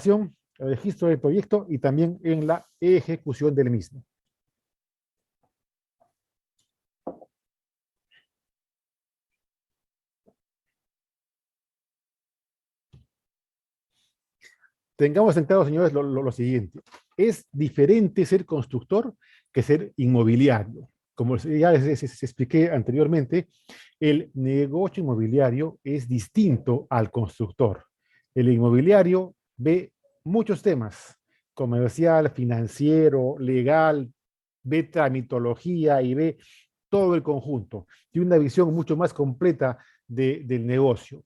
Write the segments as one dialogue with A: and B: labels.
A: el registro del proyecto y también en la ejecución del mismo. Tengamos en claro, señores, lo siguiente. Es diferente ser constructor que ser inmobiliario. Como ya les expliqué anteriormente, el negocio inmobiliario es distinto al constructor. El inmobiliario ve muchos temas, comercial, financiero, legal, ve tramitología y ve todo el conjunto. Tiene una visión mucho más completa del negocio.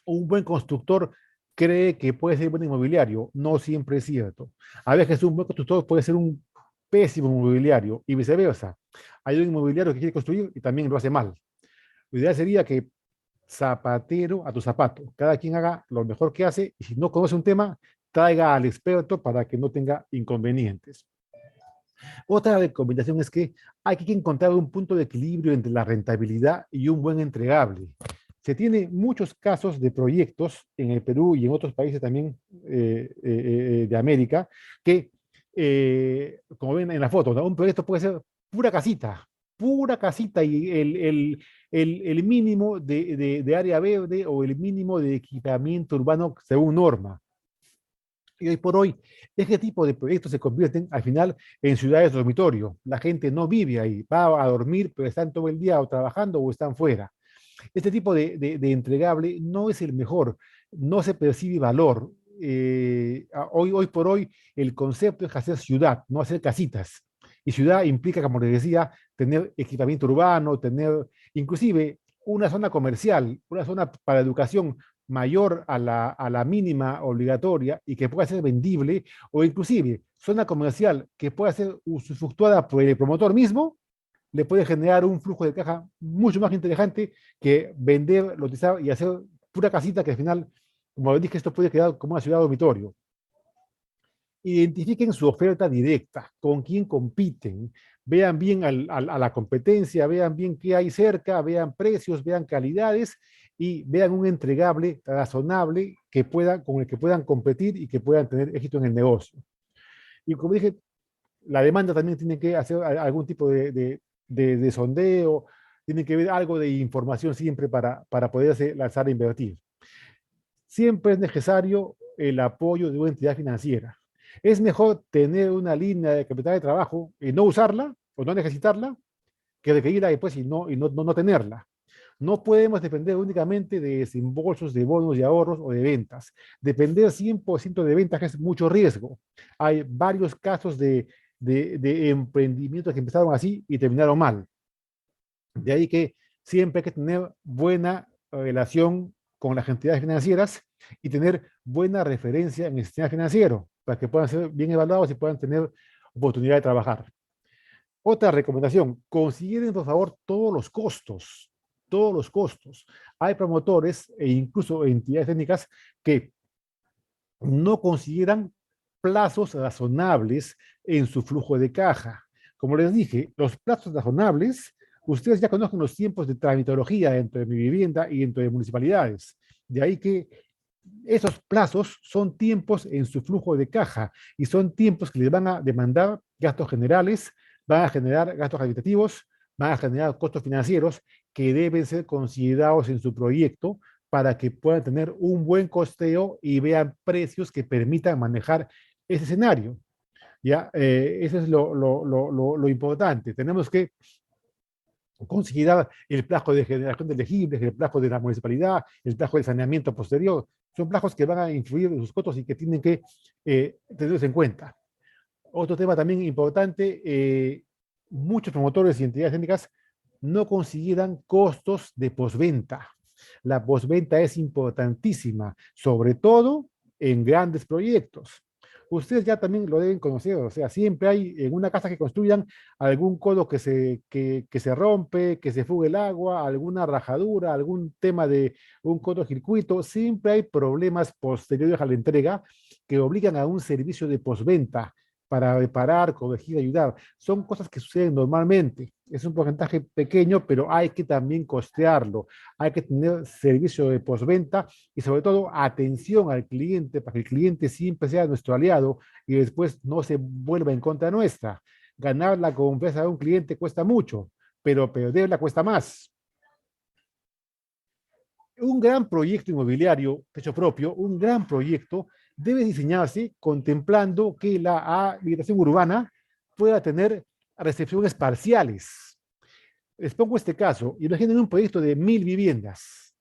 A: Un buen constructor cree que puede ser buen inmobiliario. No siempre es cierto. A veces un buen constructor puede ser un pésimo inmobiliario y viceversa. Hay un inmobiliario que quiere construir y también lo hace mal. Lo ideal sería que zapatero a tu zapato. Cada quien haga lo mejor que hace y si no conoce un tema, traiga al experto para que no tenga inconvenientes. Otra recomendación es que hay que encontrar un punto de equilibrio entre la rentabilidad y un buen entregable. Se tiene muchos casos de proyectos en el Perú y en otros países también de América que, como ven en la foto, ¿no? Un proyecto puede ser pura casita y el mínimo de área verde o el mínimo de equipamiento urbano según norma. Y hoy por hoy, este tipo de proyectos se convierten al final en ciudades dormitorio. La gente no vive ahí, va a dormir, pero están todo el día o trabajando o están fuera. Este tipo de entregable no es el mejor, no se percibe valor. Hoy por hoy, el concepto es hacer ciudad, no hacer casitas. Y ciudad implica, como les decía, tener equipamiento urbano, tener inclusive una zona comercial, una zona para educación mayor a la mínima obligatoria y que pueda ser vendible, o inclusive zona comercial que pueda ser usufructuada por el promotor mismo, le puede generar un flujo de caja mucho más interesante que vender, lotizar y hacer pura casita que al final, como les dije, esto puede quedar como una ciudad dormitorio. Identifiquen su oferta directa, con quién compiten, vean bien a la competencia, vean bien qué hay cerca, vean precios, vean calidades y vean un entregable razonable que pueda, con el que puedan competir y que puedan tener éxito en el negocio. Y como dije, la demanda también tiene que hacer algún tipo de sondeo, tiene que ver algo de información siempre para poderse lanzar a invertir. Siempre es necesario el apoyo de una entidad financiera. Es mejor tener una línea de capital de trabajo y no usarla o no necesitarla que requerirla después y no tenerla. No podemos depender únicamente de desembolsos de bonos de ahorros o de ventas. Depender 100% de ventas es mucho riesgo. Hay varios casos de emprendimientos que empezaron así y terminaron mal. De ahí que siempre hay que tener buena relación con las entidades financieras y tener buena referencia en el sistema financiero para que puedan ser bien evaluados y puedan tener oportunidad de trabajar. Otra recomendación, consideren por favor todos los costos, todos los costos. Hay promotores e incluso entidades técnicas que no consideran plazos razonables en su flujo de caja. Como les dije, los plazos razonables, ustedes ya conocen los tiempos de tramitología dentro de mi vivienda y dentro de municipalidades. De ahí que esos plazos son tiempos en su flujo de caja y son tiempos que les van a demandar gastos generales, van a generar gastos habitativos, van a generar costos financieros que deben ser considerados en su proyecto para que puedan tener un buen costeo y vean precios que permitan manejar ese escenario. ¿Ya? Eso es lo importante. Tenemos que considerar el plazo de generación de elegibles, el plazo de la municipalidad, el plazo del saneamiento posterior. Son plazos que van a influir en sus costos y que tienen que tenerlos en cuenta. Otro tema también importante, muchos promotores y entidades técnicas no consideran costos de postventa. La postventa es importantísima, sobre todo en grandes proyectos. Ustedes ya también lo deben conocer, o sea, siempre hay en una casa que construyan algún codo que se rompe, que se fugue el agua, alguna rajadura, algún tema de un cortocircuito, siempre hay problemas posteriores a la entrega que obligan a un servicio de postventa para reparar, corregir, ayudar. Son cosas que suceden normalmente. Es un porcentaje pequeño, pero hay que también costearlo. Hay que tener servicio de postventa y sobre todo atención al cliente para que el cliente siempre sea nuestro aliado y después no se vuelva en contra nuestra. Ganar la confianza de un cliente cuesta mucho, pero perderla cuesta más. Un gran proyecto inmobiliario, techo propio, un gran proyecto debe diseñarse contemplando que la habitación urbana pueda tener recepciones parciales. Les pongo este caso. Imaginen un proyecto de 1000 viviendas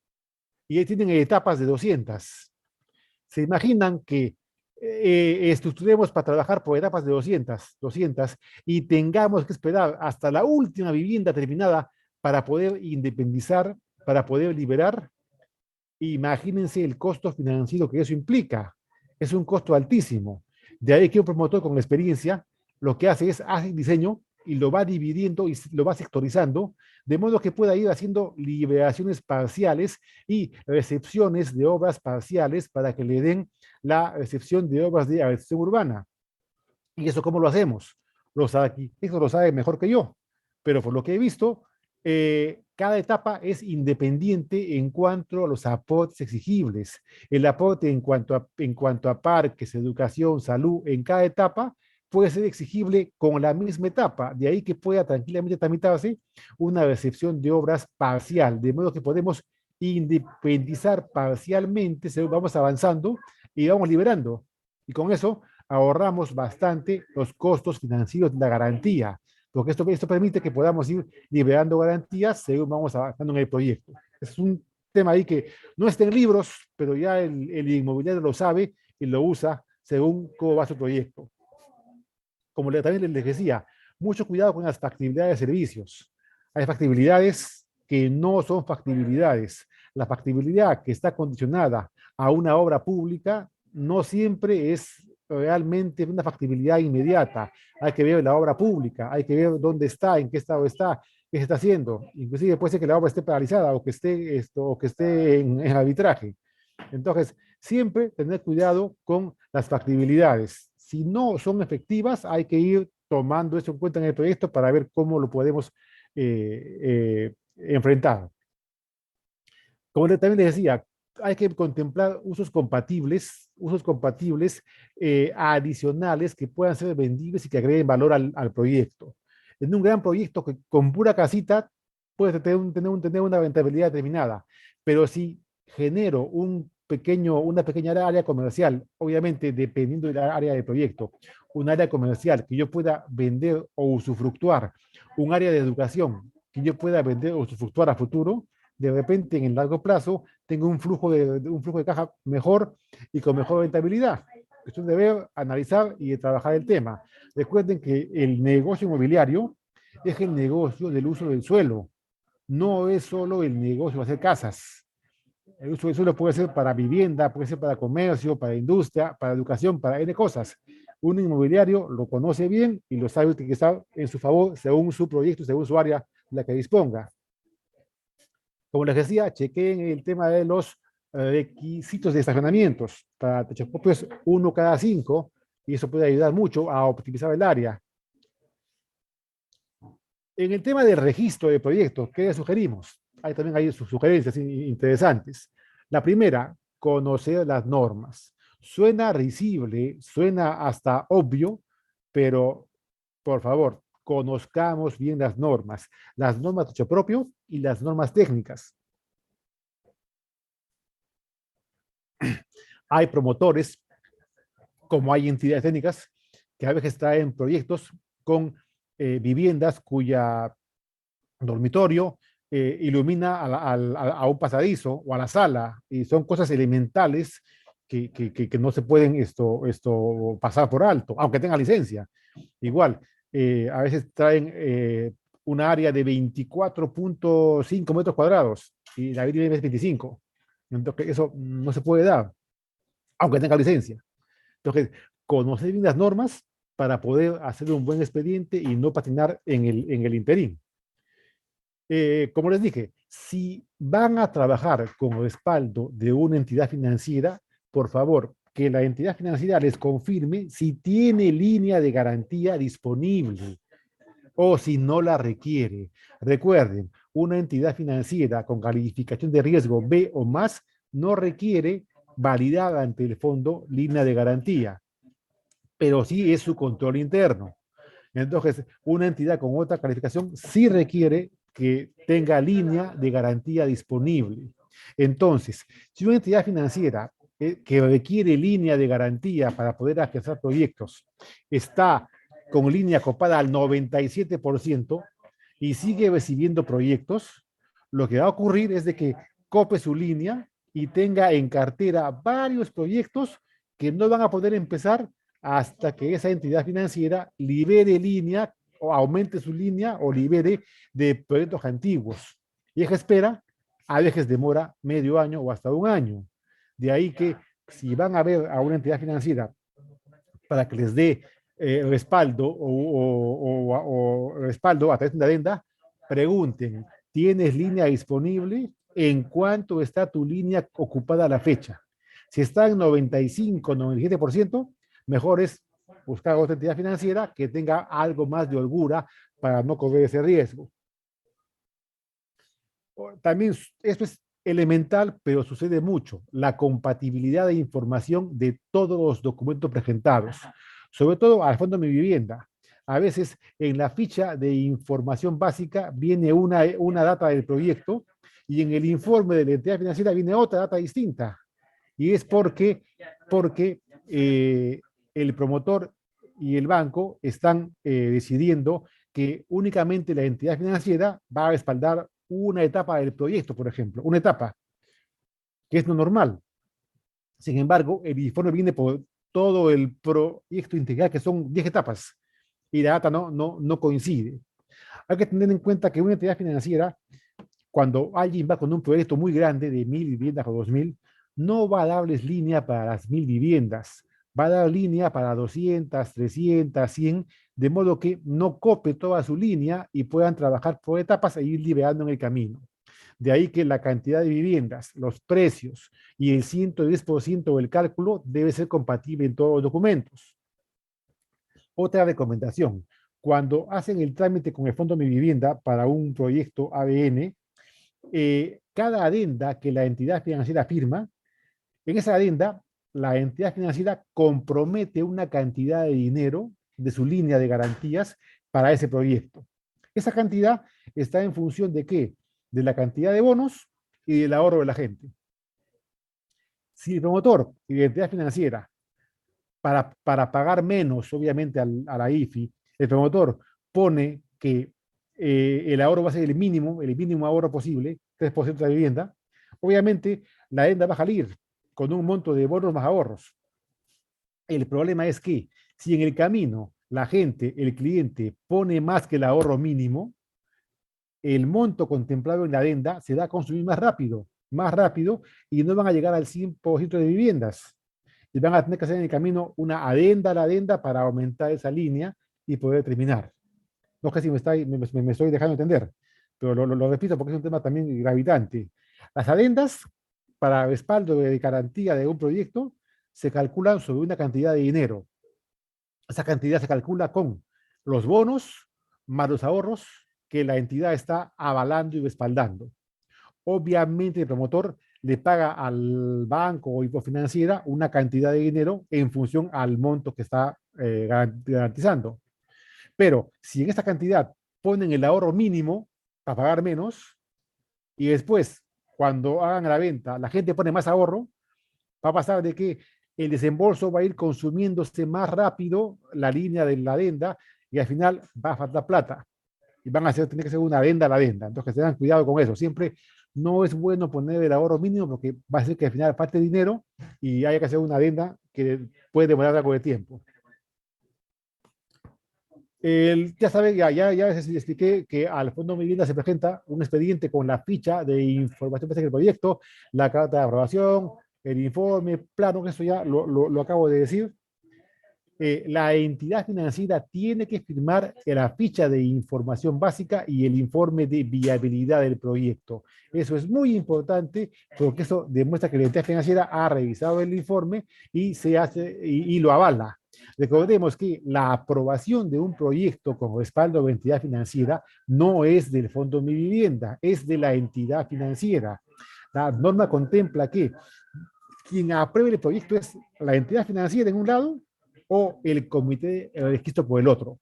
A: y ahí tienen etapas de 200. Se imaginan que estructuremos para trabajar por etapas de 200 y tengamos que esperar hasta la última vivienda terminada para poder independizar, para poder liberar. Imagínense el costo financiero que eso implica. Es un costo altísimo. De ahí que un promotor con experiencia lo que hace es hace el diseño y lo va dividiendo y lo va sectorizando, de modo que pueda ir haciendo liberaciones parciales y recepciones de obras parciales para que le den la recepción de obras de recepción urbana. ¿Y eso cómo lo hacemos? Los arquitectos lo saben mejor que yo, pero por lo que he visto, cada etapa es independiente en cuanto a los aportes exigibles. El aporte en cuanto a parques, educación, salud, en cada etapa puede ser exigible con la misma etapa, de ahí que pueda tranquilamente tramitarse una recepción de obras parcial, de modo que podemos independizar parcialmente, vamos avanzando y vamos liberando. Y con eso ahorramos bastante los costos financieros de la garantía, porque esto permite que podamos ir liberando garantías según vamos avanzando en el proyecto. Es un tema ahí que no está en libros, pero ya el inmobiliario lo sabe y lo usa según cómo va su proyecto. Como también les decía, mucho cuidado con las factibilidades de servicios. Hay factibilidades que no son factibilidades. La factibilidad que está condicionada a una obra pública no siempre es realmente una factibilidad inmediata. Hay que ver la obra pública, hay que ver dónde está, en qué estado está, qué se está haciendo. Inclusive puede ser que la obra esté paralizada o que esté en arbitraje. Entonces, siempre tener cuidado con las factibilidades. Si no son efectivas, hay que ir tomando eso en cuenta en el proyecto para ver cómo lo podemos enfrentar. Como también les decía, hay que contemplar usos compatibles adicionales que puedan ser vendibles y que agreguen valor al proyecto. En un gran proyecto que con pura casita puede tener una rentabilidad determinada, pero si genero una pequeña área comercial, obviamente dependiendo del área del proyecto, un área comercial que yo pueda vender o usufructuar, un área de educación que yo pueda vender o usufructuar a futuro, de repente en el largo plazo tengo un flujo de caja mejor y con mejor rentabilidad. Esto es de ver, analizar y de trabajar el tema. Recuerden que el negocio inmobiliario es el negocio del uso del suelo, no es solo el negocio de hacer casas. El uso del suelo puede ser para vivienda, puede ser para comercio, para industria, para educación, para N cosas. Un inmobiliario lo conoce bien y lo sabe utilizar en su favor según su proyecto, según su área de la que disponga. Como les decía, chequeen el tema de los requisitos de estacionamientos. Para techos propios, 1 cada 5, y eso puede ayudar mucho a optimizar el área. En el tema del registro de proyectos, ¿qué sugerimos? También hay sus sugerencias interesantes. La primera, conocer las normas. Suena risible, suena hasta obvio, pero por favor, conozcamos bien las normas de techo propio y las normas técnicas. Hay promotores, como hay entidades técnicas, que a veces traen proyectos con viviendas cuya dormitorio ilumina a un pasadizo o a la sala, y son cosas elementales que no se pueden pasar por alto, aunque tenga licencia. Igual, a veces traen un área de 24.5 metros cuadrados y la vivienda es 25. Entonces, eso no se puede dar, aunque tenga licencia. Entonces, conocer bien las normas para poder hacer un buen expediente y no patinar en el interín. Como les dije, si van a trabajar con respaldo de una entidad financiera, por favor, que la entidad financiera les confirme si tiene línea de garantía disponible o si no la requiere. Recuerden, una entidad financiera con calificación de riesgo B o más no requiere validar ante el fondo línea de garantía, pero sí es su control interno. Entonces, una entidad con otra calificación sí requiere que tenga línea de garantía disponible. Entonces, si una entidad financiera que requiere línea de garantía para poder afianzar proyectos está con línea copada al 97% y sigue recibiendo proyectos, lo que va a ocurrir es de que cope su línea y tenga en cartera varios proyectos que no van a poder empezar hasta que esa entidad financiera libere línea o aumente su línea o libere de proyectos antiguos. Y esa espera a veces demora medio año o hasta un año. De ahí que si van a ver a una entidad financiera para que les dé respaldo o respaldo a través de una adenda, pregunten, ¿tienes línea disponible? ¿En cuánto está tu línea ocupada a la fecha? Si está en 95, 97%, mejor es buscar otra entidad financiera que tenga algo más de holgura para no correr ese riesgo. También esto es elemental, pero sucede mucho, la compatibilidad de información de todos los documentos presentados, sobre todo al fondo de mi vivienda. A veces en la ficha de información básica viene una data del proyecto y en el informe de la entidad financiera viene otra data distinta. Y es porque el promotor y el banco están decidiendo que únicamente la entidad financiera va a respaldar una etapa del proyecto, por ejemplo, una etapa, que es lo normal. Sin embargo, el informe viene por todo el proyecto integral, que son 10 etapas, y la data no coincide. Hay que tener en cuenta que una entidad financiera, cuando alguien va con un proyecto muy grande de 1000 viviendas o 2000, no va a darles línea para las 1000 viviendas, va a dar línea para 200, 300, 100, de modo que no cope toda su línea y puedan trabajar por etapas e ir liberando en el camino. De ahí que la cantidad de viviendas, los precios y el 110% del cálculo debe ser compatible en todos los documentos. Otra recomendación, cuando hacen el trámite con el Fondo Mi Vivienda para un proyecto ABN, cada adenda que la entidad financiera firma, en esa adenda, la entidad financiera compromete una cantidad de dinero de su línea de garantías para ese proyecto. Esa cantidad está en función de qué? De la cantidad de bonos y del ahorro de la gente. Si el promotor y la entidad financiera, para pagar menos, obviamente, a la IFI, el promotor pone que el ahorro va a ser el mínimo ahorro posible, 3% de la vivienda, obviamente la adenda va a salir con un monto de bonos más ahorros. El problema es que si en el camino la gente, el cliente, pone más que el ahorro mínimo, el monto contemplado en la adenda se va a consumir más rápido y no van a llegar al 100% de viviendas. Y van a tener que hacer en el camino una adenda a la adenda para aumentar esa línea y poder terminar. No sé si me estoy dejando entender, pero lo repito porque es un tema también gravitante. Las adendas para respaldo de garantía de un proyecto se calculan sobre una cantidad de dinero. Esa cantidad se calcula con los bonos más los ahorros que la entidad está avalando y respaldando. Obviamente el promotor le paga al banco o hipofinanciera una cantidad de dinero en función al monto que está garantizando. Pero si en esta cantidad ponen el ahorro mínimo para pagar menos y después cuando hagan la venta la gente pone más ahorro, va a pasar de que el desembolso va a ir consumiéndose más rápido la línea de la adenda y al final va a faltar plata y van a tener que hacer una adenda a la adenda. Entonces, tengan cuidado con eso. Siempre no es bueno poner el ahorro mínimo porque va a ser que al final falte dinero y haya que hacer una adenda que puede demorar algo de tiempo. Ya saben, ya les expliqué que al Fondo de Vivienda se presenta un expediente con la ficha de información básica del proyecto, la carta de aprobación, el informe, plano, que eso ya lo acabo de decir. La entidad financiera tiene que firmar la ficha de información básica y el informe de viabilidad del proyecto. Eso es muy importante porque eso demuestra que la entidad financiera ha revisado el informe y, y lo avala. Recordemos que la aprobación de un proyecto con respaldo de entidad financiera no es del Fondo Mi Vivienda, es de la entidad financiera. La norma contempla que quien apruebe el proyecto es la entidad financiera en un lado o el comité de registro por el otro.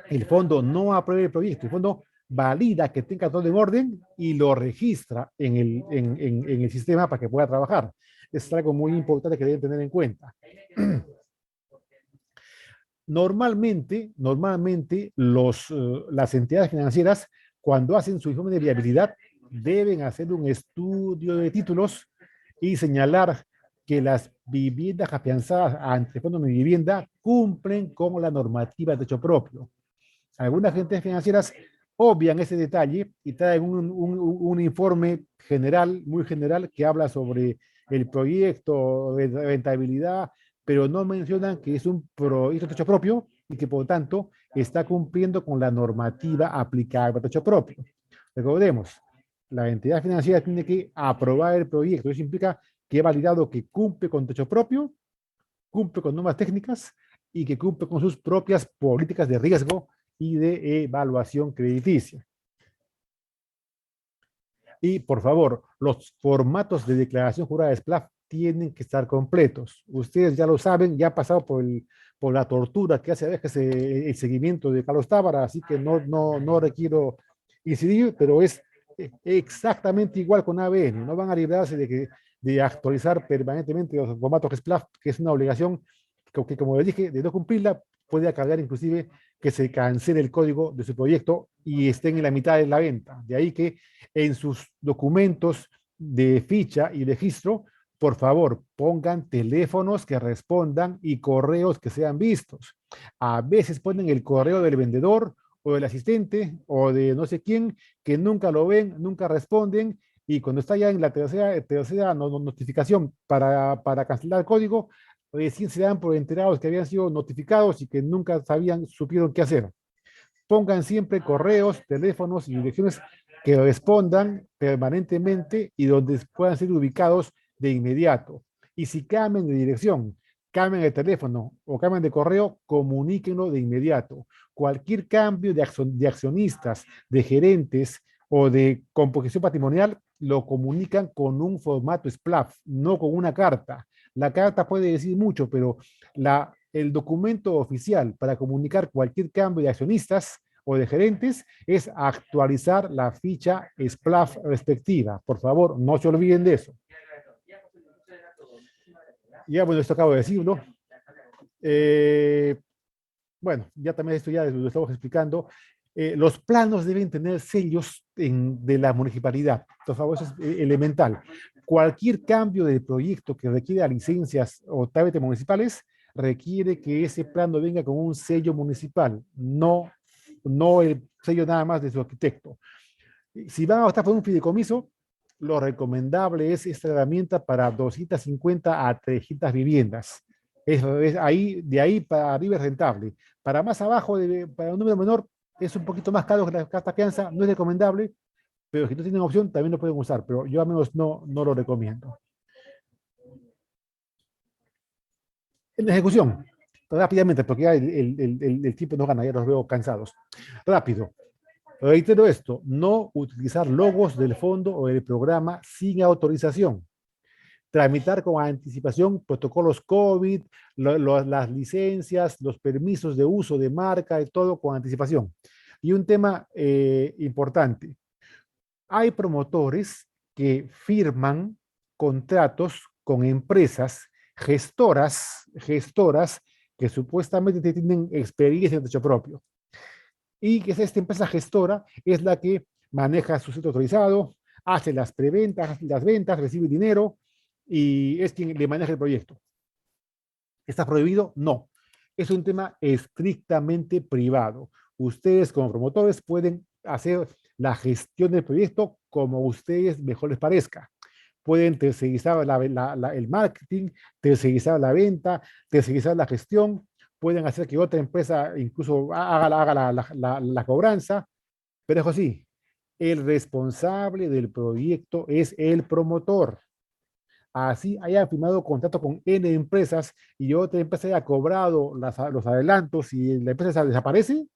A: El fondo no aprueba el proyecto, el fondo valida que tenga todo en orden y lo registra en el sistema para que pueda trabajar. Es algo muy importante que deben tener en cuenta. Normalmente las entidades financieras, cuando hacen su informe de viabilidad, deben hacer un estudio de títulos y señalar que las viviendas afianzadas ante el Fondo de Vivienda cumplen con la normativa de derecho propio. Algunas entidades financieras obvian ese detalle y traen un informe general, muy general, que habla sobre el proyecto de rentabilidad, pero no mencionan que es un proyecto de derecho propio y que por tanto está cumpliendo con la normativa aplicable al derecho propio. Recordemos, la entidad financiera tiene que aprobar el proyecto. Eso implica que ha validado que cumple con derecho propio, cumple con normas técnicas y que cumple con sus propias políticas de riesgo y de evaluación crediticia. Y por favor, los formatos de declaración jurada de SPLAF tienen que estar completos. Ustedes ya lo saben, ya ha pasado por la tortura que hace a veces el seguimiento de Carlos Tábara, así que no requiero incidir, pero es exactamente igual con ABN. No van a librarse de actualizar permanentemente los formatos SPLAF, que es una obligación que, como les dije, de no cumplirla, puede acarrear inclusive que se cancele el código de su proyecto y estén en la mitad de la venta. De ahí que en sus documentos de ficha y registro, por favor, pongan teléfonos que respondan y correos que sean vistos. A veces ponen el correo del vendedor o del asistente o de no sé quién que nunca lo ven, nunca responden y cuando está ya en la tercera notificación para cancelar el código, recién se dan por enterados que habían sido notificados y que nunca supieron qué hacer. Pongan siempre correos, teléfonos y direcciones que respondan permanentemente y donde puedan ser ubicados de inmediato. Y si cambian de dirección, cambian de teléfono o cambian de correo, comuníquenlo de inmediato. Cualquier cambio de accionistas, de gerentes o de composición patrimonial, lo comunican con un formato SPLAF, no con una carta. La carta puede decir mucho, pero el documento oficial para comunicar cualquier cambio de accionistas o de gerentes es actualizar la ficha SPLAF respectiva. Por favor, no se olviden de eso. Ya, bueno, esto acabo de decirlo. Bueno, ya también esto ya lo estamos explicando. Los planos deben tener sellos de la municipalidad. Por favor, eso es elemental. Cualquier cambio de proyecto que requiera licencias o trámites municipales requiere que ese plano venga con un sello municipal, no el sello nada más de su arquitecto. Si van a optar por un fideicomiso, lo recomendable es esta herramienta para 250 a 300 viviendas. De ahí para arriba es rentable. Para más abajo, para un número menor, es un poquito más caro que la carta fianza, no es recomendable, pero si no tienen opción, también lo pueden usar, pero yo al menos no lo recomiendo. En ejecución, rápidamente, porque ya el tiempo no gana, ya los veo cansados. Rápido. Reitero esto, no utilizar logos del fondo o del programa sin autorización. Tramitar con anticipación protocolos COVID, las licencias, los permisos de uso de marca y todo con anticipación. Y un tema importante, hay promotores que firman contratos con empresas gestoras que supuestamente tienen experiencia en derecho propio. Y que esta empresa gestora es la que maneja su sitio autorizado, hace las preventas, las ventas, recibe dinero y es quien le maneja el proyecto. ¿Está prohibido? No. Es un tema estrictamente privado. Ustedes como promotores pueden hacer la gestión del proyecto como a ustedes mejor les parezca. Pueden tercerizar el marketing, tercerizar la venta, tercerizar la gestión, pueden hacer que otra empresa incluso haga la cobranza, pero eso sí, el responsable del proyecto es el promotor. Así haya firmado contrato con N empresas y otra empresa haya cobrado los adelantos y la empresa desaparece,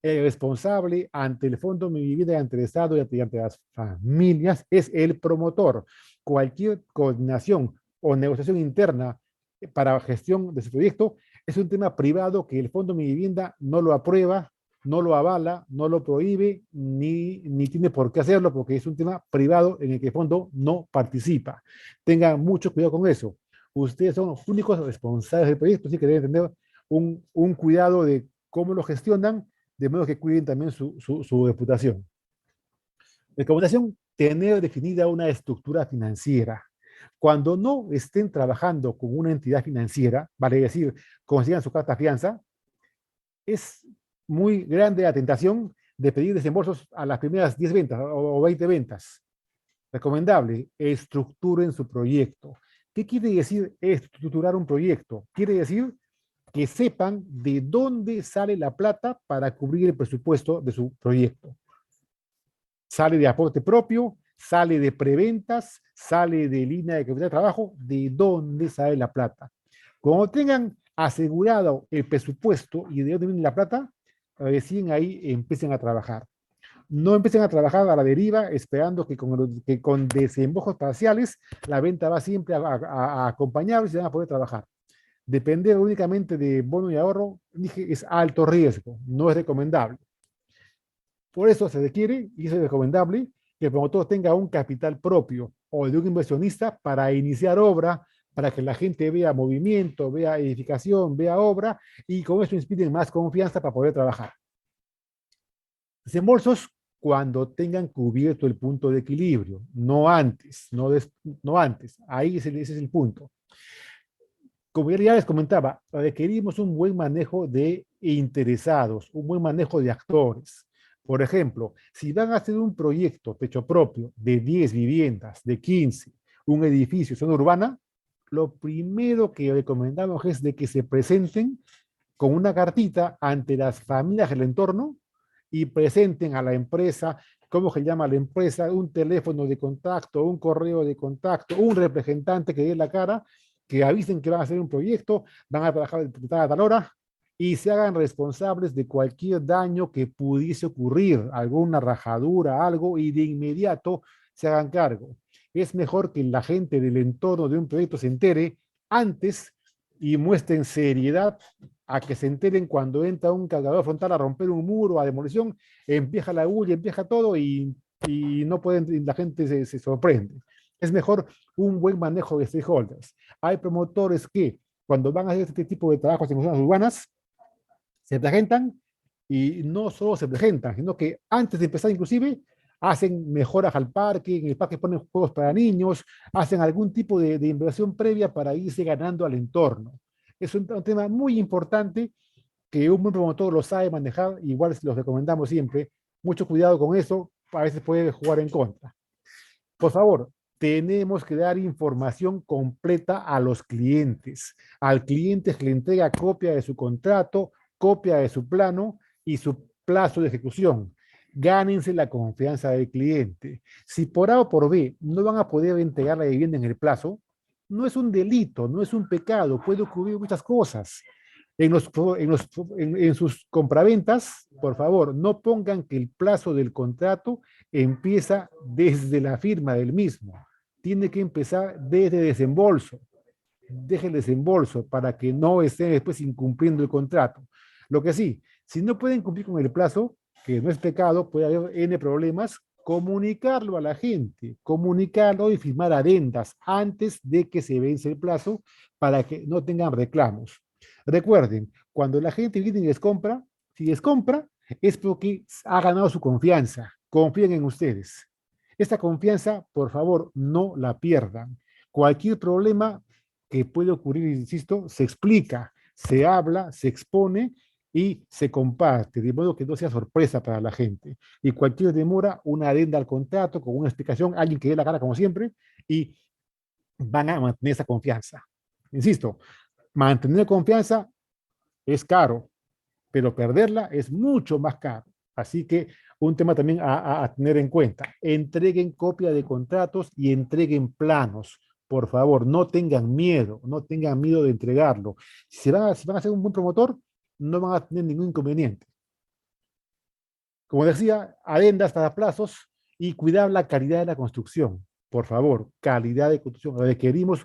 A: el responsable ante el Fondo Mi Vivienda, ante el Estado y ante las familias es el promotor. Cualquier coordinación o negociación interna para gestión de su proyecto es un tema privado que el Fondo Mi Vivienda no lo aprueba, no lo avala, no lo prohíbe, ni tiene por qué hacerlo porque es un tema privado en el que el fondo no participa. Tengan mucho cuidado con eso. Ustedes son los únicos responsables del proyecto, así que deben tener un cuidado de cómo lo gestionan, de modo que cuiden también su reputación. Recomendación, tener definida una estructura financiera. Cuando no estén trabajando con una entidad financiera, vale decir, consigan su carta fianza, es muy grande la tentación de pedir desembolsos a las primeras 10 ventas o 20 ventas. Recomendable, estructuren su proyecto. ¿Qué quiere decir estructurar un proyecto? Quiere decir que sepan de dónde sale la plata para cubrir el presupuesto de su proyecto. Sale de aporte propio, sale de preventas, sale de línea de capital de trabajo, de dónde sale la plata. Cuando tengan asegurado el presupuesto y de dónde viene la plata, recién ahí empiecen a trabajar. No empiecen a trabajar a la deriva esperando que con desembojos parciales la venta va siempre a acompañarlos y van a poder trabajar. Depender únicamente de bono y ahorro, dije, es alto riesgo, no es recomendable. Por eso se requiere, y es recomendable, que el promotor tenga un capital propio o de un inversionista para iniciar obra, para que la gente vea movimiento, vea edificación, vea obra, y con eso inspiren más confianza para poder trabajar. Desembolsos cuando tengan cubierto el punto de equilibrio, no antes, no antes. Ahí ese es el punto. Como ya les comentaba, requerimos un buen manejo de interesados, un buen manejo de actores. Por ejemplo, si van a hacer un proyecto techo propio de 10 viviendas, de 15, un edificio, zona urbana, lo primero que recomendamos es de que se presenten con una cartita ante las familias del entorno y presenten a la empresa, cómo se llama la empresa, un teléfono de contacto, un correo de contacto, un representante que dé la cara, que avisen que van a hacer un proyecto, van a trabajar a tal hora y se hagan responsables de cualquier daño que pudiese ocurrir, alguna rajadura, algo, y de inmediato se hagan cargo. Es mejor que la gente del entorno de un proyecto se entere antes y muestren seriedad a que se enteren cuando entra un cargador frontal a romper un muro, a demolición, empieza la bulla, empieza todo y no pueden, la gente se sorprende. Es mejor un buen manejo de stakeholders. Hay promotores que cuando van a hacer este tipo de trabajos en zonas urbanas, se presentan y no solo se presentan, sino que antes de empezar inclusive hacen mejoras al parque, en el parque ponen juegos para niños, hacen algún tipo de inversión previa para irse ganando al entorno. Es un tema muy importante que un buen promotor lo sabe manejar, igual los recomendamos siempre. Mucho cuidado con eso, a veces puede jugar en contra. Por favor, tenemos que dar información completa a los clientes. Al cliente se le entrega copia de su contrato, copia de su plano y su plazo de ejecución. Gánense la confianza del cliente. Si por A o por B no van a poder entregar la vivienda en el plazo, no es un delito, no es un pecado, puede ocurrir muchas cosas. En sus compraventas, por favor, no pongan que el plazo del contrato empieza desde la firma del mismo. Tiene que empezar desde desembolso. Deje el desembolso para que no estén después incumpliendo el contrato. Lo que sí, si no pueden cumplir con el plazo, que no es pecado, puede haber N problemas, comunicarlo a la gente, comunicarlo y firmar adendas antes de que se vence el plazo para que no tengan reclamos. Recuerden, cuando la gente viene y les compra, si les compra, es porque ha ganado su confianza. Confíen en ustedes. Esta confianza, por favor, no la pierdan. Cualquier problema que puede ocurrir, insisto, se explica, se habla, se expone y se comparte, de modo que no sea sorpresa para la gente. Y cualquier demora, una adenda al contrato con una explicación, alguien que dé la cara como siempre, y van a mantener esa confianza. Insisto, mantener confianza es caro, pero perderla es mucho más caro. Así que un tema también a tener en cuenta. Entreguen copia de contratos y entreguen planos. Por favor, no tengan miedo de entregarlo. Si van a ser un buen promotor, no van a tener ningún inconveniente. Como decía, adendas para plazos y cuidar la calidad de la construcción. Por favor, calidad de construcción. Requerimos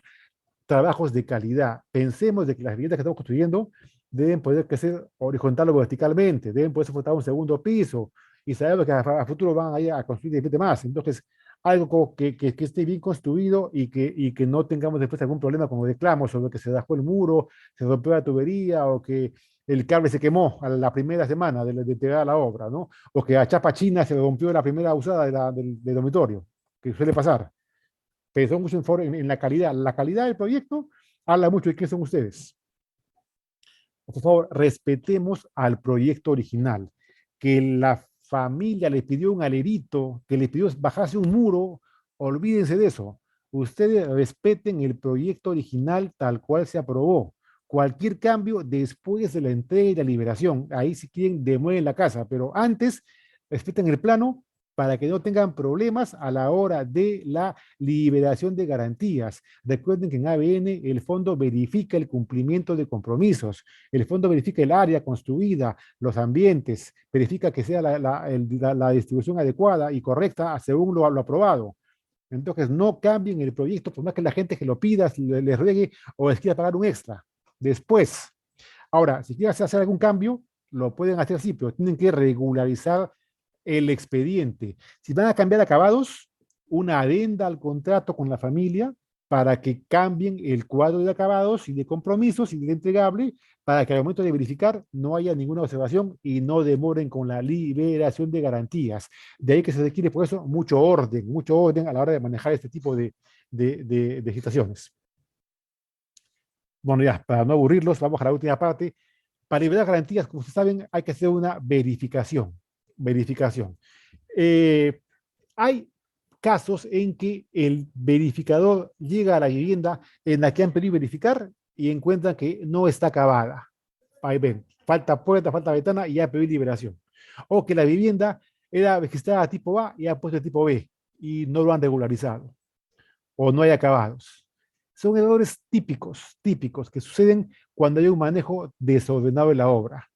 A: trabajos de calidad. Pensemos de que las viviendas que estamos construyendo deben poder crecer horizontal o verticalmente, deben poder soportar un segundo piso y sabemos que a futuro van a ir a construir de repente más. Entonces, algo que esté bien construido y que no tengamos después algún problema como reclamos sobre que se dejó el muro, se rompió la tubería o que el cable se quemó a la primera semana de entregar la obra, ¿no? O que a chapa china se rompió la primera usada del dormitorio, que suele pasar. Pensó mucho en la calidad. La calidad del proyecto habla mucho de quién son ustedes. Por favor, respetemos al proyecto original. Que la familia le pidió un alerito, que le pidió bajarse un muro, olvídense de eso. Ustedes respeten el proyecto original tal cual se aprobó. Cualquier cambio después de la entrega y la liberación, ahí si quieren demuelen la casa, pero antes respeten el plano para que no tengan problemas a la hora de la liberación de garantías. Recuerden que en ABN el fondo verifica el cumplimiento de compromisos, el fondo verifica el área construida, los ambientes, verifica que sea la distribución adecuada y correcta según lo aprobado. Entonces, no cambien el proyecto, por más que la gente que lo pida, les ruegue o les quiera pagar un extra. Después, ahora, si quieren hacer algún cambio, lo pueden hacer así, pero tienen que regularizar el expediente. Si van a cambiar acabados, una adenda al contrato con la familia para que cambien el cuadro de acabados y de compromisos y de entregable para que al momento de verificar no haya ninguna observación y no demoren con la liberación de garantías. De ahí que se requiere por eso mucho orden a la hora de manejar este tipo de situaciones. Bueno, ya, para no aburrirlos, vamos a la última parte. Para liberar garantías, como ustedes saben, hay que hacer una verificación. Verificación. Eh, Hay casos en que el verificador llega a la vivienda en la que han pedido verificar y encuentran que no está acabada. Ahí ven, falta puerta, falta ventana y ya pedí liberación. O que la vivienda era registrada tipo A y ha puesto el tipo B y no lo han regularizado o no hay acabados. Son errores típicos que suceden cuando hay un manejo desordenado de la obra.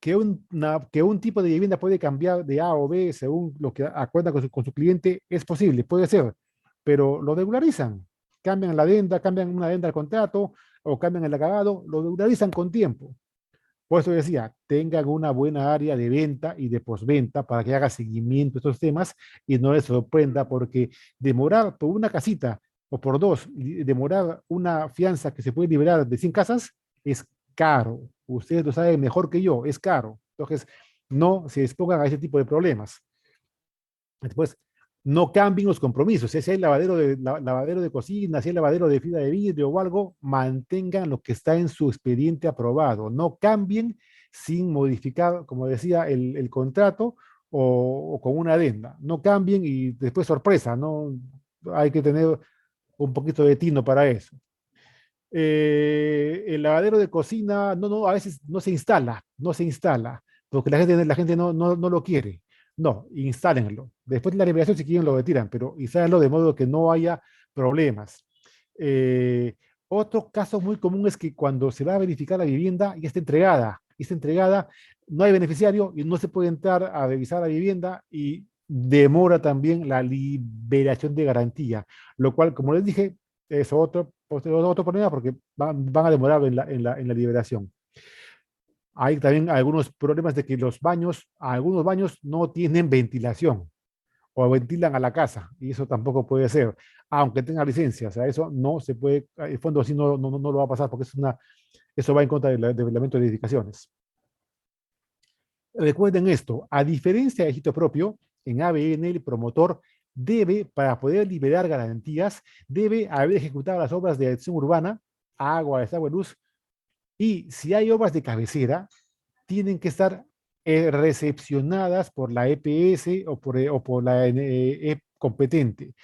A: Que un tipo de vivienda puede cambiar de A o B según lo que acuerda con su cliente es posible, puede ser, pero lo regularizan. Cambian la adenda, cambian una adenda al contrato o cambian el acabado, lo regularizan con tiempo. Por eso decía, tengan una buena área de venta y de postventa para que haga seguimiento a estos temas y no les sorprenda porque demorar por una casita o por dos, demorar una fianza que se puede liberar de 100 casas es caro. Ustedes lo saben mejor que yo, es caro. Entonces, no se expongan a ese tipo de problemas. Después, no cambien los compromisos. Si hay lavadero de cocina, si hay lavadero de fibra de vidrio o algo, mantengan lo que está en su expediente aprobado. No cambien sin modificar, como decía, el contrato o con una adenda. No cambien y después sorpresa, ¿no? Hay que tener un poquito de tino para eso. El lavadero de cocina, a veces no se instala, porque la gente no lo quiere. No, instálenlo. Después de la liberación, si quieren, lo retiran, pero instálenlo de modo que no haya problemas. Eh, Otro caso muy común es que cuando se va a verificar la vivienda y está entregada, no hay beneficiario y no se puede entrar a revisar la vivienda y demora también la liberación de garantía, lo cual, como les dije, es otro problema porque van a demorar en la liberación. Hay también algunos problemas de que algunos baños no tienen ventilación o ventilan a la casa y eso tampoco puede ser, aunque tenga licencia. O sea, eso no se puede, el fondo así no lo va a pasar porque eso va en contra del reglamento de edificaciones. Recuerden esto, a diferencia de sitio propio, en ABN el promotor debe, para poder liberar garantías, debe haber ejecutado las obras de acción urbana, agua, desagüe, luz, y si hay obras de cabecera, tienen que estar recepcionadas por la EPS o por la competente.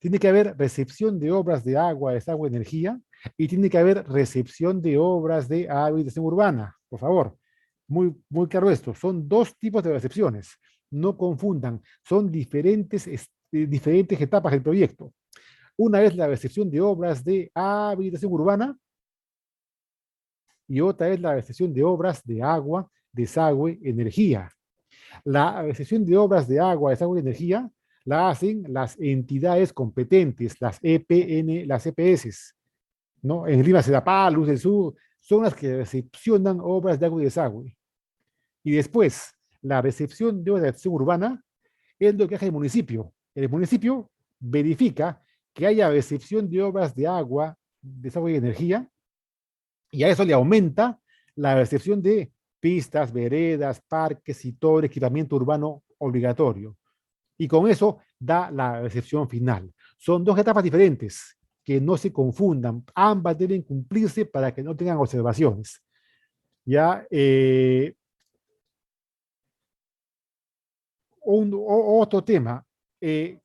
A: Tiene que haber recepción de obras de agua, desagüe, energía, y tiene que haber recepción de obras de habitación urbana. por favor, muy claro esto, son dos tipos de recepciones, no confundan, son diferentes etapas del proyecto. Una es la recepción de obras de habilitación urbana y otra es la recepción de obras de agua, desagüe, energía. La recepción de obras de agua, desagüe y energía la hacen las entidades competentes, las EPN, las EPS, ¿no? En Lima, Sedapal, Luz del Sur, son las que recepcionan obras de agua y desagüe. Y después, la recepción de obras de acción urbana es lo que hace el municipio. El municipio verifica que haya recepción de obras de agua, desagüe y energía, y a eso le aumenta la recepción de pistas, veredas, parques y todo el equipamiento urbano obligatorio. Y con eso da la recepción final. Son dos etapas diferentes, que no se confundan. Ambas deben cumplirse para que no tengan observaciones. Ya, otro tema,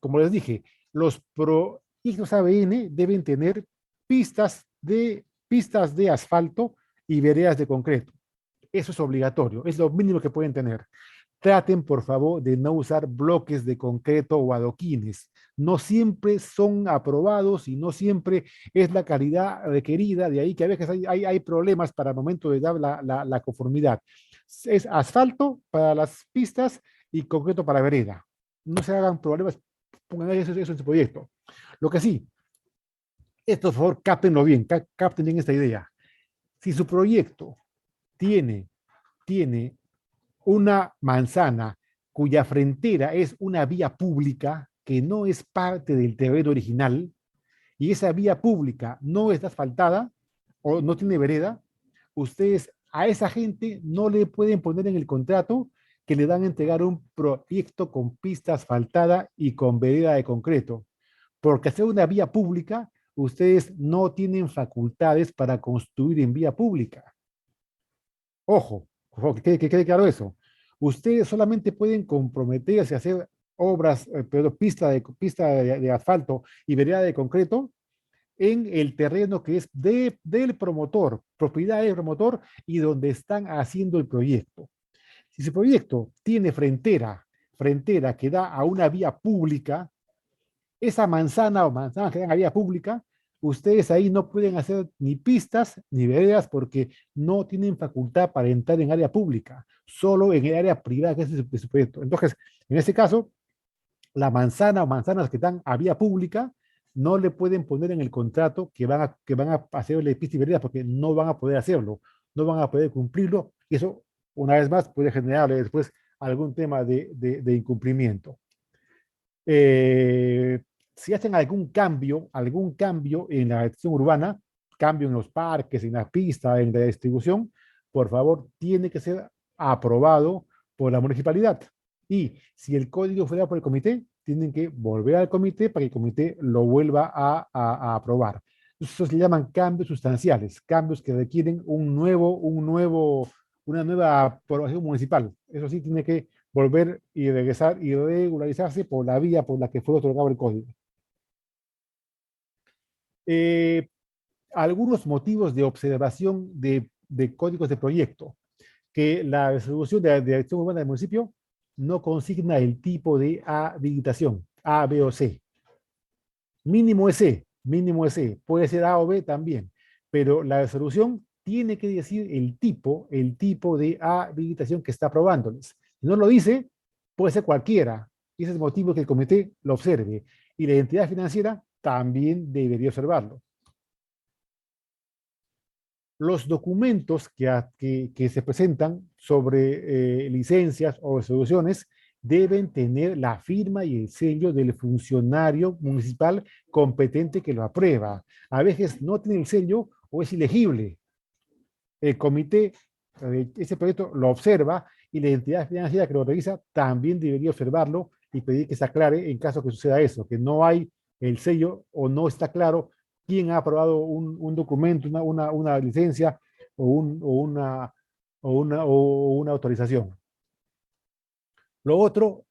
A: como les dije, los proyectos ABN deben tener pistas de asfalto y veredas de concreto. Eso es obligatorio, es lo mínimo que pueden tener. Traten, por favor, de no usar bloques de concreto o adoquines. No siempre son aprobados y no siempre es la calidad requerida. De ahí que a veces hay problemas para el momento de dar la conformidad. Es asfalto para las pistas y concreto para vereda. No se hagan problemas, pongan eso en su proyecto. Lo que sí, esto, por favor, cáptenlo bien, capten bien esta idea. Si su proyecto tiene, tiene una manzana cuya frontera es una vía pública que no es parte del terreno original y esa vía pública no está asfaltada o no tiene vereda, ustedes a esa gente no le pueden poner en el contrato que le dan a entregar un proyecto con pista asfaltada y con vereda de concreto, porque hacer una vía pública, ustedes no tienen facultades para construir en vía pública. Ojo, que quede claro eso. Ustedes solamente pueden comprometerse a hacer obras, pista de asfalto y vereda de concreto en el terreno que es del promotor, propiedad del promotor y donde están haciendo el proyecto. Si su proyecto tiene frontera que da a una vía pública, esa manzana o manzanas que dan a vía pública, ustedes ahí no pueden hacer ni pistas ni veredas porque no tienen facultad para entrar en área pública, solo en el área privada que es de su proyecto. Entonces, en este caso, la manzana o manzanas que dan a vía pública no le pueden poner en el contrato que van a hacerle pista y vereda porque no van a poder hacerlo, no van a poder cumplirlo y eso, una vez más, puede generarle después algún tema de incumplimiento. Eh, si hacen algún cambio en la gestión urbana, cambio en los parques, en las pistas, en la distribución, por favor, tiene que ser aprobado por la municipalidad. Y si el código fue dado por el comité, tienen que volver al comité para que el comité lo vuelva a aprobar. Eso se llaman cambios sustanciales, cambios que requieren una nueva aprobación municipal. Eso sí, tiene que volver y regresar y regularizarse por la vía por la que fue otorgado el código. Eh, Algunos motivos de observación de códigos de proyecto, que la resolución de la dirección urbana del municipio no consigna el tipo de habilitación, A, B o C. Mínimo es C, mínimo es C. Puede ser A o B también, pero la resolución tiene que decir el tipo de habilitación que está aprobándoles. Si no lo dice, puede ser cualquiera. Y ese es el motivo que el comité lo observe. Y la entidad financiera también debería observarlo. Los documentos que se presentan sobre licencias o resoluciones deben tener la firma y el sello del funcionario municipal competente que lo aprueba. A veces no tiene el sello o es ilegible. El comité, ese proyecto lo observa y la entidad financiera que lo revisa también debería observarlo y pedir que se aclare en caso que suceda eso, que no hay el sello o no está claro quién ha aprobado un documento, una licencia o, un, o una autorización. Lo otro,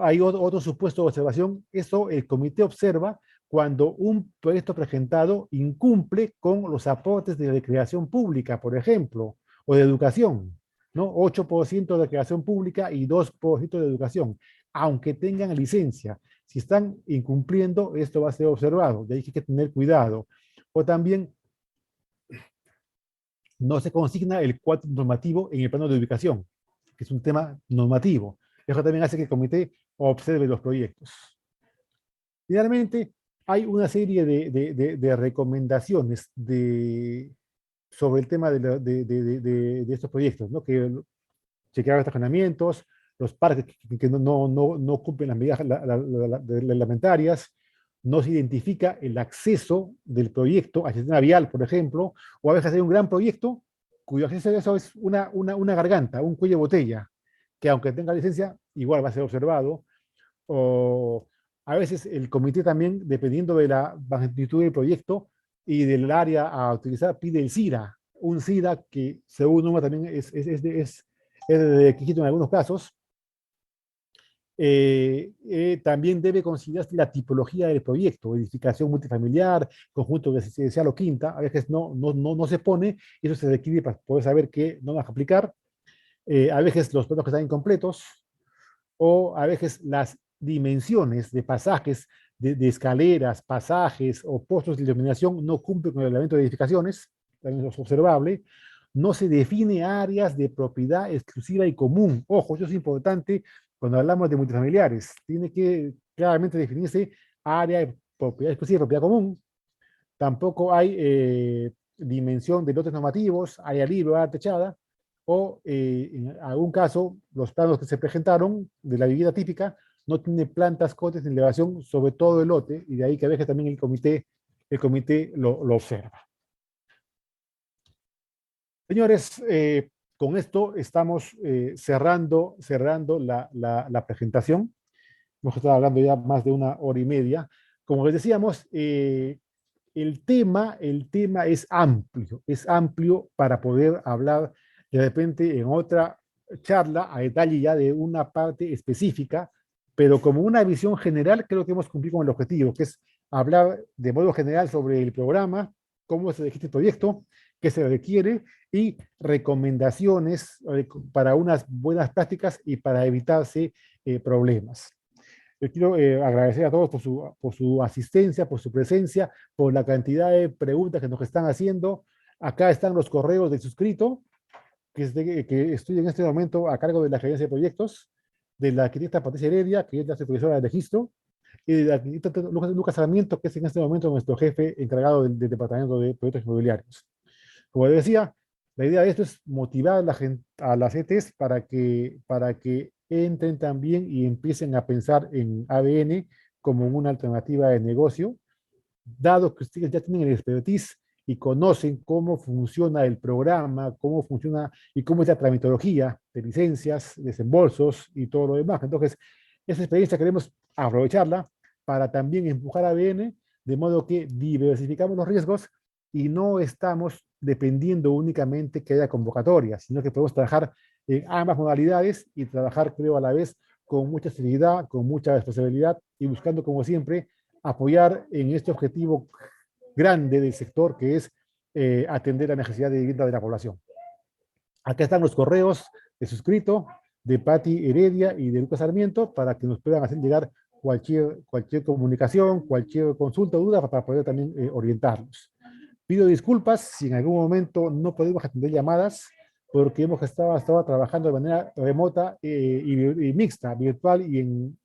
A: hay otro supuesto de observación, eso el comité observa cuando un proyecto presentado incumple con los aportes de recreación pública, por ejemplo, o de educación, ¿no? 8% de creación pública y 2% de educación, aunque tengan licencia. Si están incumpliendo, esto va a ser observado, de ahí que hay que tener cuidado. O también no se consigna el cuadro normativo en el plano de ubicación, que es un tema normativo. Eso también hace que el comité observe los proyectos. Finalmente, hay una serie de recomendaciones sobre el tema de estos proyectos, ¿no? Que chequear los estacionamientos, los parques que no cumplen las medidas reglamentarias, no se identifica el acceso del proyecto al sistema vial, por ejemplo, o a veces hay un gran proyecto cuyo acceso a eso es una garganta, un cuello de botella, que aunque tenga licencia, igual va a ser observado, o a veces el comité también, dependiendo de la magnitud del proyecto y del área a utilizar, pide el CIRA, un CIRA que según uno también es de requisito en algunos casos. También debe considerarse la tipología del proyecto, edificación multifamiliar, conjunto residencial o quinta, a veces no se pone, y eso se requiere para poder saber qué no vas a aplicar. A veces los planos que están incompletos, o a veces las dimensiones de pasajes, de escaleras, pasajes o postos de iluminación no cumplen con el reglamento de edificaciones, también es observable. No se define áreas de propiedad exclusiva y común. Ojo, eso es importante cuando hablamos de multifamiliares. Tiene que claramente definirse área de propiedad exclusiva y propiedad común. Tampoco hay dimensión de lotes normativos, área libre, área techada, o en algún caso, los planos que se presentaron de la vivienda típica no tienen plantas, cotes ni elevación sobre todo el lote, y de ahí que a veces también el comité lo observa. Señores, con esto estamos cerrando la presentación. Hemos estado hablando ya más de 1 hora y media. Como les decíamos, el tema es amplio para poder hablar de repente en otra charla a detalle ya de una parte específica, pero como una visión general creo que hemos cumplido con el objetivo, que es hablar de modo general sobre el programa, cómo se registra el proyecto, qué se requiere y recomendaciones para unas buenas prácticas y para evitarse problemas. Yo quiero agradecer a todos por su asistencia, por su presencia, por la cantidad de preguntas que nos están haciendo. Acá están los correos del suscrito, que estoy en este momento a cargo de la gerencia de proyectos, de la arquitecta Patricia Heredia, que es la supervisora de registro, y del arquitecto Lucas Sarmiento, que es en este momento nuestro jefe encargado del departamento de proyectos inmobiliarios. Como les decía, la idea de esto es motivar a las ETs para que entren también y empiecen a pensar en ABN como una alternativa de negocio, dado que ustedes ya tienen el expertise y conocen cómo funciona el programa, cómo funciona y cómo es la tramitología de licencias, desembolsos y todo lo demás. Entonces, esa experiencia queremos aprovecharla para también empujar a ABN, de modo que diversificamos los riesgos y no estamos dependiendo únicamente que haya convocatorias, sino que podemos trabajar en ambas modalidades y trabajar, creo, a la vez con mucha seriedad, con mucha responsabilidad y buscando, como siempre, apoyar en este objetivo grande del sector que es atender la necesidad de vivienda de la población. Acá están los correos de suscrito de Patti Heredia y de Lucas Sarmiento para que nos puedan hacer llegar cualquier comunicación, cualquier consulta o duda para poder también orientarlos. Pido disculpas si en algún momento no podemos atender llamadas porque hemos estado trabajando de manera remota y mixta, virtual y en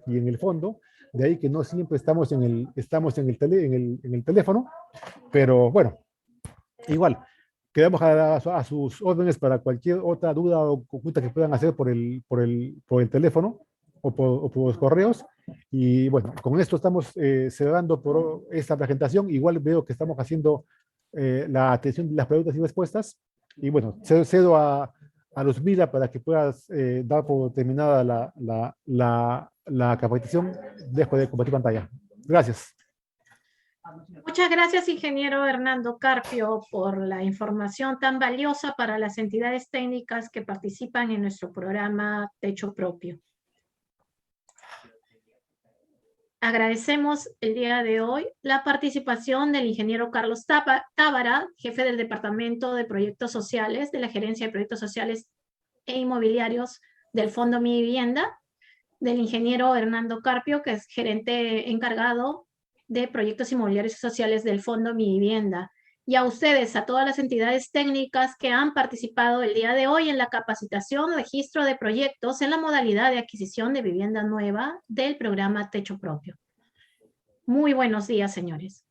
A: el fondo. De ahí que no siempre estamos en el teléfono, pero bueno, igual, quedamos a sus órdenes para cualquier otra duda o consulta que puedan hacer por el teléfono o por los correos. Y bueno, con esto estamos cerrando por esta presentación. Igual veo que estamos haciendo la atención de las preguntas y respuestas. Y bueno, cedo a Luzmila para que puedas dar por terminada la capacitación. Dejo de compartir pantalla. Gracias.
B: Muchas gracias, ingeniero Hernando Carpio, por la información tan valiosa para las entidades técnicas que participan en nuestro programa Techo Propio. Agradecemos el día de hoy la participación del ingeniero Carlos Tábara, jefe del Departamento de Proyectos Sociales de la Gerencia de Proyectos Sociales e Inmobiliarios del Fondo Mi Vivienda, del ingeniero Hernando Carpio, que es gerente encargado de Proyectos Inmobiliarios y Sociales del Fondo Mi Vivienda, y a ustedes, a todas las entidades técnicas que han participado el día de hoy en la capacitación, registro de proyectos en la modalidad de adquisición de vivienda nueva del programa Techo Propio. Muy buenos días, señores.